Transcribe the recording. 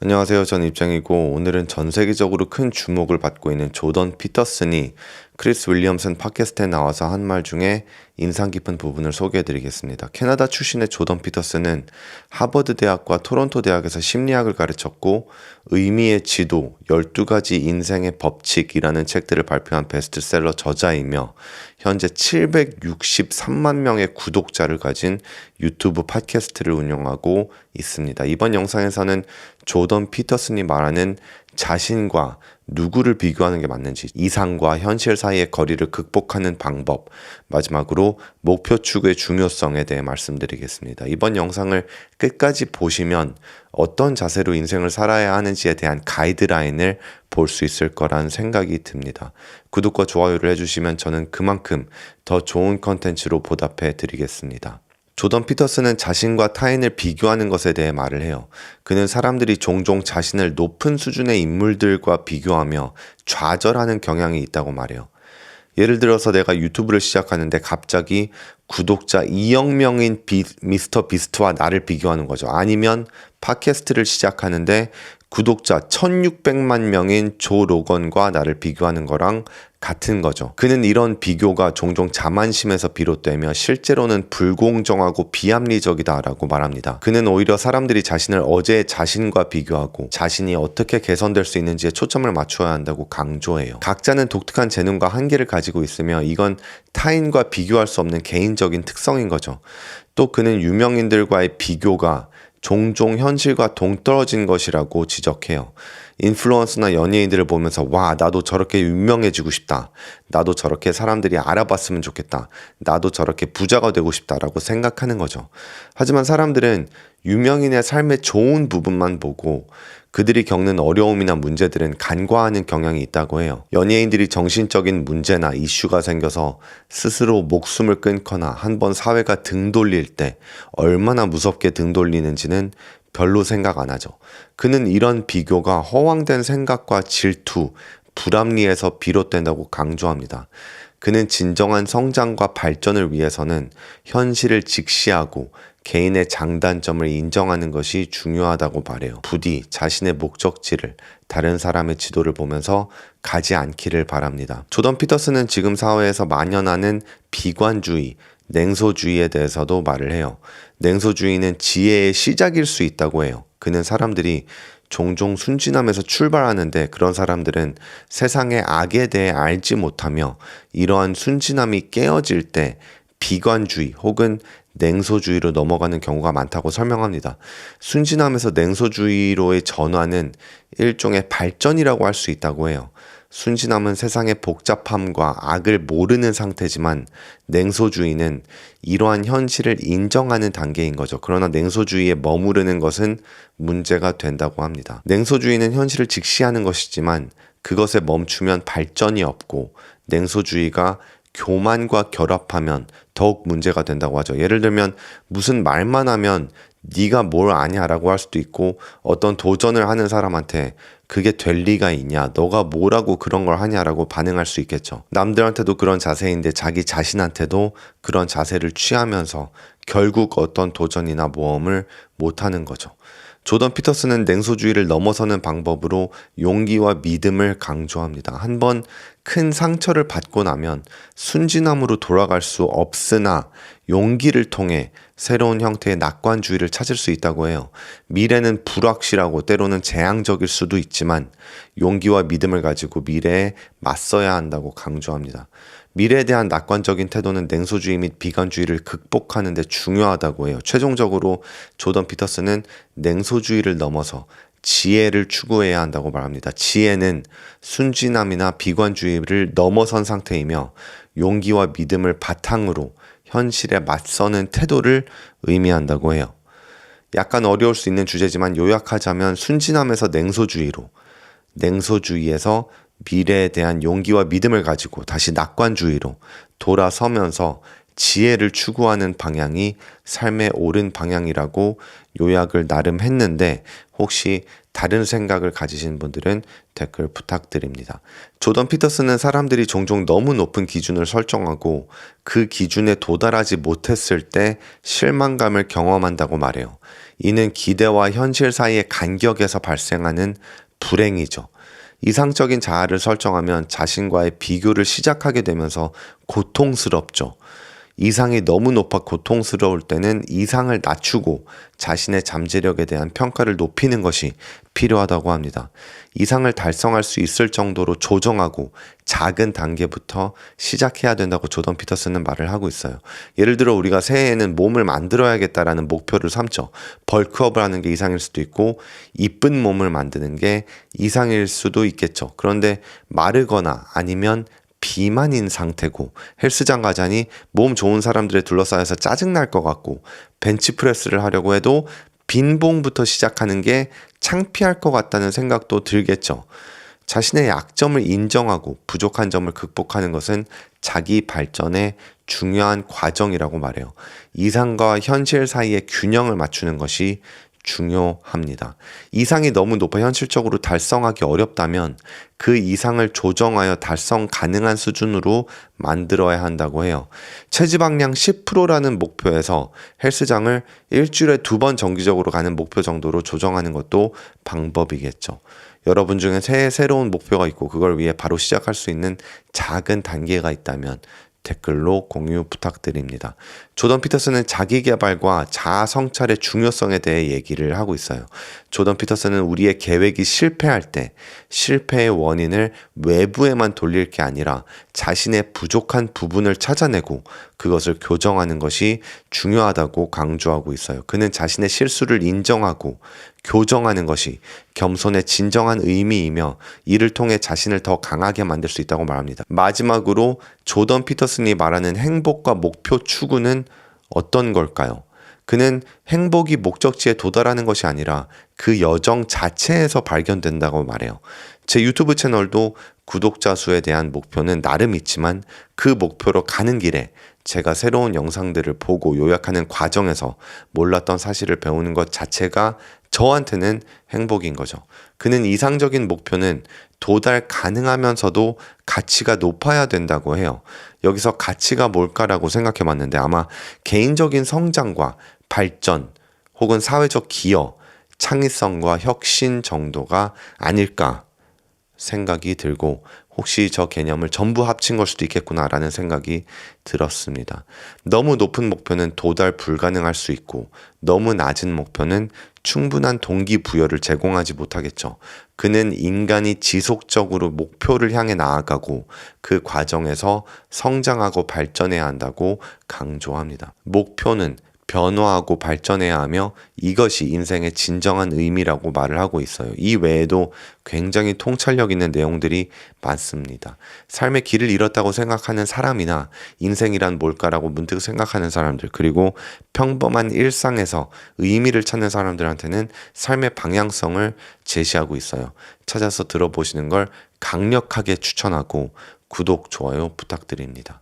안녕하세요. 전 입장이고 오늘은 전 세계적으로 큰 주목을 받고 있는 조던 피터슨이 크리스 윌리엄슨 팟캐스트에 나와서 한 말 중에 인상 깊은 부분을 소개해 드리겠습니다. 캐나다 출신의 조던 피터슨은 하버드 대학과 토론토 대학에서 심리학을 가르쳤고 의미의 지도, 12가지 인생의 법칙이라는 책들을 발표한 베스트셀러 저자이며 현재 763만 명의 구독자를 가진 유튜브 팟캐스트를 운영하고 있습니다. 이번 영상에서는 조던 피터슨이 말하는 자신과 누구를 비교하는 게 맞는지, 이상과 현실 사이의 거리를 극복하는 방법, 마지막으로 목표 추구의 중요성에 대해 말씀드리겠습니다. 이번 영상을 끝까지 보시면 어떤 자세로 인생을 살아야 하는지에 대한 가이드라인을 볼 수 있을 거란 생각이 듭니다. 구독과 좋아요를 해주시면 저는 그만큼 더 좋은 컨텐츠로 보답해 드리겠습니다. 조던 피터슨은 자신과 타인을 비교하는 것에 대해 말을 해요. 그는 사람들이 종종 자신을 높은 수준의 인물들과 비교하며 좌절하는 경향이 있다고 말해요. 예를 들어서 내가 유튜브를 시작하는데 갑자기 구독자 2억 명인 미스터 비스트와 나를 비교하는 거죠. 아니면 팟캐스트를 시작하는데 구독자 1600만 명인 조 로건과 나를 비교하는 거랑 같은 거죠. 그는 이런 비교가 종종 자만심에서 비롯되며 실제로는 불공정하고 비합리적이다라고 말합니다. 그는 오히려 사람들이 자신을 어제의 자신과 비교하고 자신이 어떻게 개선될 수 있는지에 초점을 맞춰야 한다고 강조해요. 각자는 독특한 재능과 한계를 가지고 있으며 이건 타인과 비교할 수 없는 개인적인 특성인 거죠. 또 그는 유명인들과의 비교가 종종 현실과 동떨어진 것이라고 지적해요. 인플루언서나 연예인들을 보면서 와, 나도 저렇게 유명해지고 싶다. 나도 저렇게 사람들이 알아봤으면 좋겠다. 나도 저렇게 부자가 되고 싶다라고 생각하는 거죠. 하지만 사람들은 유명인의 삶의 좋은 부분만 보고 그들이 겪는 어려움이나 문제들은 간과하는 경향이 있다고 해요. 연예인들이 정신적인 문제나 이슈가 생겨서 스스로 목숨을 끊거나 한번 사회가 등 돌릴 때 얼마나 무섭게 등 돌리는지는 별로 생각 안 하죠. 그는 이런 비교가 허황된 생각과 질투, 불합리에서 비롯된다고 강조합니다. 그는 진정한 성장과 발전을 위해서는 현실을 직시하고 개인의 장단점을 인정하는 것이 중요하다고 말해요. 부디 자신의 목적지를 다른 사람의 지도를 보면서 가지 않기를 바랍니다. 조던 피터슨은 지금 사회에서 만연하는 비관주의, 냉소주의에 대해서도 말을 해요. 냉소주의는 지혜의 시작일 수 있다고 해요. 그는 사람들이 종종 순진함에서 출발하는데 그런 사람들은 세상의 악에 대해 알지 못하며 이러한 순진함이 깨어질 때 비관주의 혹은 냉소주의로 넘어가는 경우가 많다고 설명합니다. 순진함에서 냉소주의로의 전환은 일종의 발전이라고 할 수 있다고 해요. 순진함은 세상의 복잡함과 악을 모르는 상태지만 냉소주의는 이러한 현실을 인정하는 단계인 거죠. 그러나 냉소주의에 머무르는 것은 문제가 된다고 합니다. 냉소주의는 현실을 직시하는 것이지만 그것에 멈추면 발전이 없고 냉소주의가 교만과 결합하면 더욱 문제가 된다고 하죠. 예를 들면 무슨 말만 하면 네가 뭘 아냐라고 할 수도 있고 어떤 도전을 하는 사람한테 그게 될 리가 있냐, 너가 뭐라고 그런 걸 하냐라고 반응할 수 있겠죠. 남들한테도 그런 자세인데 자기 자신한테도 그런 자세를 취하면서 결국 어떤 도전이나 모험을 못하는 거죠. 조던 피터슨은 냉소주의를 넘어서는 방법으로 용기와 믿음을 강조합니다. 한번 큰 상처를 받고 나면 순진함으로 돌아갈 수 없으나 용기를 통해 새로운 형태의 낙관주의를 찾을 수 있다고 해요. 미래는 불확실하고 때로는 재앙적일 수도 있지만 용기와 믿음을 가지고 미래에 맞서야 한다고 강조합니다. 미래에 대한 낙관적인 태도는 냉소주의 및 비관주의를 극복하는 데 중요하다고 해요. 최종적으로 조던 피터슨은 냉소주의를 넘어서 지혜를 추구해야 한다고 말합니다. 지혜는 순진함이나 비관주의를 넘어선 상태이며 용기와 믿음을 바탕으로 현실에 맞서는 태도를 의미한다고 해요. 약간 어려울 수 있는 주제지만 요약하자면 순진함에서 냉소주의로, 냉소주의에서 미래에 대한 용기와 믿음을 가지고 다시 낙관주의로 돌아서면서 지혜를 추구하는 방향이 삶의 옳은 방향이라고 요약을 나름 했는데 혹시 다른 생각을 가지신 분들은 댓글 부탁드립니다. 조던 피터슨은 사람들이 종종 너무 높은 기준을 설정하고 그 기준에 도달하지 못했을 때 실망감을 경험한다고 말해요. 이는 기대와 현실 사이의 간격에서 발생하는 불행이죠. 이상적인 자아를 설정하면 자신과의 비교를 시작하게 되면서 고통스럽죠. 이상이 너무 높아 고통스러울 때는 이상을 낮추고 자신의 잠재력에 대한 평가를 높이는 것이 필요하다고 합니다. 이상을 달성할 수 있을 정도로 조정하고 작은 단계부터 시작해야 된다고 조던 피터슨은 말을 하고 있어요. 예를 들어 우리가 새해에는 몸을 만들어야겠다라는 목표를 삼죠. 벌크업을 하는 게 이상일 수도 있고 이쁜 몸을 만드는 게 이상일 수도 있겠죠. 그런데 마르거나 아니면 비만인 상태고 헬스장 가자니 몸 좋은 사람들에 둘러싸여서 짜증날 것 같고 벤치프레스를 하려고 해도 빈봉부터 시작하는 게 창피할 것 같다는 생각도 들겠죠. 자신의 약점을 인정하고 부족한 점을 극복하는 것은 자기 발전의 중요한 과정이라고 말해요. 이상과 현실 사이의 균형을 맞추는 것이 중요합니다. 이상이 너무 높아 현실적으로 달성하기 어렵다면 그 이상을 조정하여 달성 가능한 수준으로 만들어야 한다고 해요. 체지방량 10%라는 목표에서 헬스장을 일주일에 2번 정기적으로 가는 목표 정도로 조정하는 것도 방법이겠죠. 여러분 중에 새해 새로운 목표가 있고 그걸 위해 바로 시작할 수 있는 작은 단계가 있다면 댓글로 공유 부탁드립니다. 조던 피터슨은 자기개발과 자아 성찰의 중요성에 대해 얘기를 하고 있어요. 조던 피터슨은 우리의 계획이 실패할 때 실패의 원인을 외부에만 돌릴 게 아니라 자신의 부족한 부분을 찾아내고 그것을 교정하는 것이 중요하다고 강조하고 있어요. 그는 자신의 실수를 인정하고 교정하는 것이 겸손의 진정한 의미이며 이를 통해 자신을 더 강하게 만들 수 있다고 말합니다. 마지막으로 조던 피터슨이 말하는 행복과 목표 추구는 어떤 걸까요? 그는 행복이 목적지에 도달하는 것이 아니라 그 여정 자체에서 발견된다고 말해요. 제 유튜브 채널도 구독자 수에 대한 목표는 나름 있지만 그 목표로 가는 길에 제가 새로운 영상들을 보고 요약하는 과정에서 몰랐던 사실을 배우는 것 자체가 저한테는 행복인 거죠. 그는 이상적인 목표는 도달 가능하면서도 가치가 높아야 된다고 해요. 여기서 가치가 뭘까라고 생각해 봤는데 아마 개인적인 성장과 발전 혹은 사회적 기여, 창의성과 혁신 정도가 아닐까 생각이 들고 혹시 저 개념을 전부 합친 걸 수도 있겠구나라는 생각이 들었습니다. 너무 높은 목표는 도달 불가능할 수 있고 너무 낮은 목표는 충분한 동기부여를 제공하지 못하겠죠. 그는 인간이 지속적으로 목표를 향해 나아가고 그 과정에서 성장하고 발전해야 한다고 강조합니다. 목표는 변화하고 발전해야 하며 이것이 인생의 진정한 의미라고 말을 하고 있어요. 이 외에도 굉장히 통찰력 있는 내용들이 많습니다. 삶의 길을 잃었다고 생각하는 사람이나 인생이란 뭘까라고 문득 생각하는 사람들, 그리고 평범한 일상에서 의미를 찾는 사람들한테는 삶의 방향성을 제시하고 있어요. 찾아서 들어보시는 걸 강력하게 추천하고 구독, 좋아요 부탁드립니다.